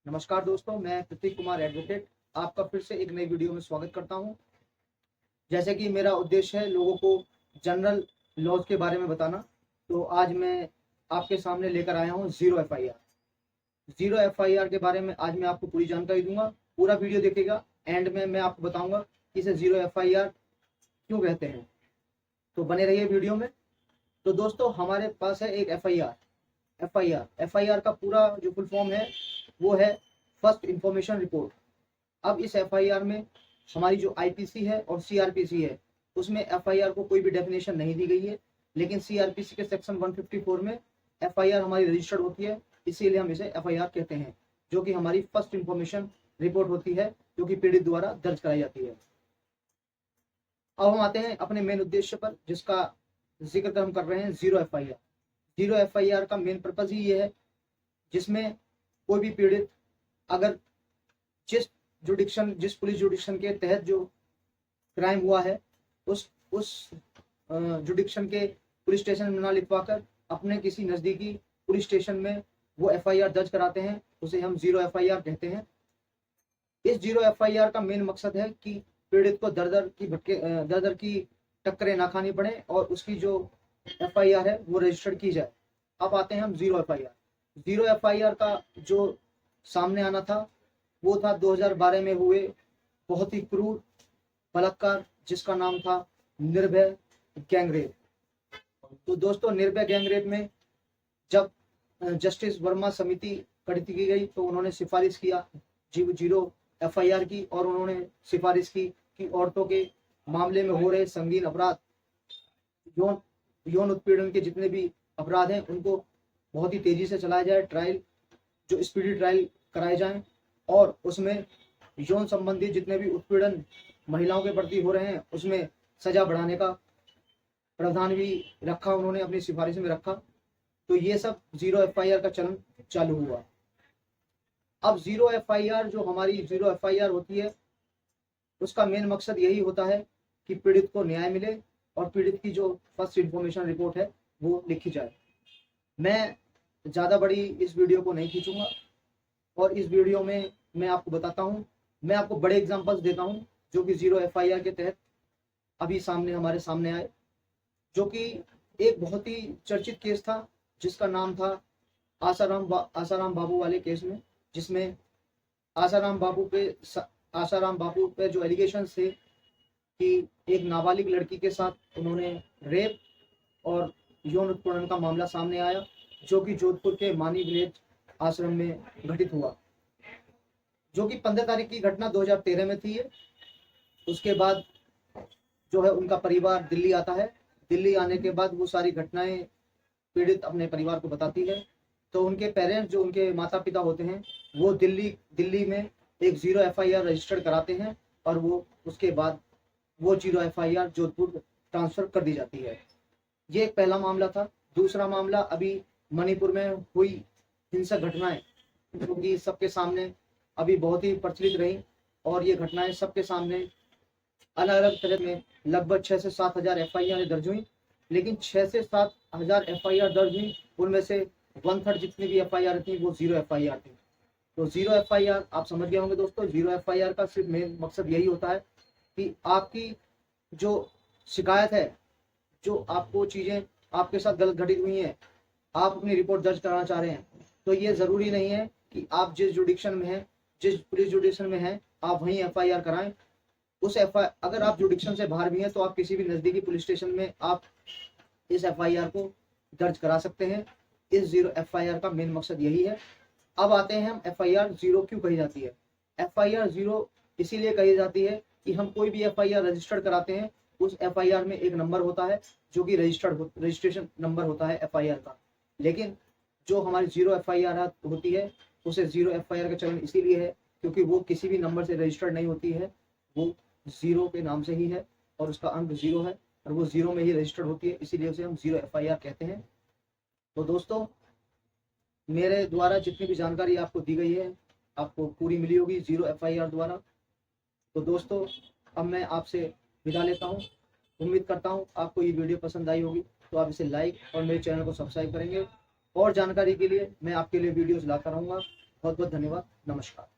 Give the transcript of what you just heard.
नमस्कार दोस्तों, मैं प्रतीक कुमार एडवोकेट आपका फिर से एक नई वीडियो में स्वागत करता हूं। जैसे कि मेरा उद्देश्य है लोगों को जनरल लॉज के बारे में बताना, तो आज मैं आपके सामने लेकर आया हूं जीरो एफआईआर। जीरो एफआईआर के बारे में आज मैं आपको पूरी जानकारी दूंगा। पूरा वीडियो देखिएगा, एंड में मैं आपको बताऊंगा कि इसे जीरो एफआईआर क्यों कहते हैं। तो बने रहिए वीडियो में। तो दोस्तों, हमारे पास है एक एफआईआर का पूरा जो फुल फॉर्म है वो है फर्स्ट इंफॉर्मेशन रिपोर्ट। अब इस एफआईआर में हमारी जो आईपीसी है और सीआरपीसी है उसमें एफआईआर को कोई भी डेफिनेशन नहीं दी गई है, लेकिन सीआरपीसी के सेक्शन 154 में एफआईआर हमारी रजिस्टर्ड होती है, इसीलिए हम इसे एफआईआर कहते हैं, जो कि हमारी फर्स्ट इंफॉर्मेशन रिपोर्ट होती है जो कि पीड़ित द्वारा दर्ज कराई जाती है। अब हम आते हैं अपने मेन उद्देश्य पर, जिसका जिक्र हम कर रहे हैं जीरो एफआईआर। जीरो एफआईआर का मेन पर्पज ही ये है जिसमें कोई भी पीड़ित अगर जिस पुलिस जुडिक्शन के तहत जो क्राइम हुआ है उस जुडिक्शन के पुलिस स्टेशन में ना लिखवाकर अपने किसी नज़दीकी पुलिस स्टेशन में वो एफआईआर दर्ज कराते हैं, उसे हम जीरो एफआईआर कहते हैं। इस जीरो एफआईआर का मेन मकसद है कि पीड़ित को दर दर की टक्करें ना खानी पड़े और उसकी जो एफआईआर है वो रजिस्टर्ड की जाए। अब आते हैं हम जीरो एफआईआर। जीरो एफआईआर का जो सामने आना था वो था 2012 में हुए बहुत ही क्रूर बलात्कार, जिसका नाम था निर्भय गैंगरेप। तो दोस्तों, निर्भय गैंगरेप में जब जस्टिस वर्मा समिति गठित की गई तो उन्होंने सिफारिश किया जीरो एफआईआर की, और उन्होंने सिफारिश की कि औरतों के मामले में हो रहे संगीन अपराध, यौन उत्पीड़न के जितने भी अपराध हैं उनको बहुत ही तेजी से चलाया जाए, ट्रायल जो स्पीडी ट्रायल कराए जाएं, और उसमें यौन संबंधी जितने भी उत्पीड़न महिलाओं के प्रति हो रहे हैं उसमें सजा बढ़ाने का प्रावधान भी रखा, उन्होंने अपनी सिफारिश में रखा। तो ये सब जीरो एफआईआर का चलन चालू हुआ। अब जीरो एफआईआर जो हमारी जीरो एफआईआर होती है उसका मेन मकसद यही होता है कि पीड़ित को न्याय मिले और पीड़ित की जो फर्स्ट इंफॉर्मेशन रिपोर्ट है वो लिखी जाए। मैं ज़्यादा बड़ी इस वीडियो को नहीं खींचूंगा और इस वीडियो में मैं आपको बताता हूँ, मैं आपको बड़े एग्जांपल्स देता हूँ जो कि जीरो एफआईआर के तहत अभी हमारे सामने आए, जो कि एक बहुत ही चर्चित केस था जिसका नाम था आसाराम बाबू वाले केस में, जिसमें आसाराम बाबू पे जो एलिगेशन थे कि एक नाबालिग लड़की के साथ उन्होंने रेप और यौन उत्पीड़न का मामला सामने आया, जो कि जोधपुर के मानी विलेज आश्रम में घटित हुआ, जो कि 15 तारीख की घटना 2013 में थी। उसके बाद जो है उनका परिवार दिल्ली आता है। दिल्ली आने के बाद वो सारी घटनाएं पीड़ित अपने परिवार को बताती है। तो उनके पेरेंट्स, जो उनके माता पिता होते हैं, वो दिल्ली में एक जीरो एफआईआर रजिस्टर्ड कराते हैं और वो उसके बाद वो जीरो एफआईआर जोधपुर ट्रांसफर कर दी जाती है। ये एक पहला मामला था। दूसरा मामला अभी मणिपुर में हुई हिंसक घटनाएं, जो कि सबके सामने अभी बहुत ही प्रचलित रही, और ये घटनाएं सबके सामने अलग अलग तरह में लगभग 6 से 7 हजार एफआईआर दर्ज हुई, लेकिन 6 से 7 हजार एफआईआर दर्ज हुई उनमें से 1/3 जितनी भी एफआईआर थी वो जीरो एफआईआर थी। तो जीरो एफआईआर आप समझ गए होंगे दोस्तों। जीरो एफआईआर का सिर्फ मेन मकसद यही होता है कि आपकी जो शिकायत है, जो आपको चीज़ें आपके साथ गलत घटित हुई हैं, आप अपनी रिपोर्ट दर्ज कराना चाह रहे हैं, तो ये ज़रूरी नहीं है कि आप जिस जुडिक्शन में हैं, जिस पुलिस जुडिक्शन में हैं, आप वहीं एफआईआर कराएं। अगर आप जुडिक्शन से बाहर भी हैं तो आप किसी भी नज़दीकी पुलिस स्टेशन में आप इस एफआईआर को दर्ज करा सकते हैं। इस जीरो एफआईआर का मेन मकसद यही है। अब आते हैं हम एफआईआर जीरो क्यों कही जाती है। एफआईआर जीरो इसीलिए कही जाती है कि हम कोई भी एफआईआर रजिस्टर्ड कराते हैं, उस एफआईआर में एक नंबर होता है जो कि रजिस्ट्रेशन नंबर होता है एफआईआर का, लेकिन जो हमारी जीरो एफआईआर होती है उसे जीरो एफआईआर का चलन इसीलिए है क्योंकि वो किसी भी नंबर से रजिस्टर्ड नहीं होती है, वो जीरो के नाम से ही है और उसका अंक जीरो है और वो जीरो में ही रजिस्टर्ड होती है, इसीलिए उसे हम जीरो एफआईआर कहते हैं। तो दोस्तों, मेरे द्वारा जितनी भी जानकारी आपको दी गई है आपको पूरी मिली होगी जीरो एफआईआर द्वारा। तो दोस्तों, अब मैं आपसे विदा लेता हूँ। उम्मीद करता हूँ आपको ये वीडियो पसंद आई होगी, तो आप इसे लाइक और मेरे चैनल को सब्सक्राइब करेंगे, और जानकारी के लिए मैं आपके लिए वीडियोस लाता रहूँगा। बहुत बहुत धन्यवाद। नमस्कार।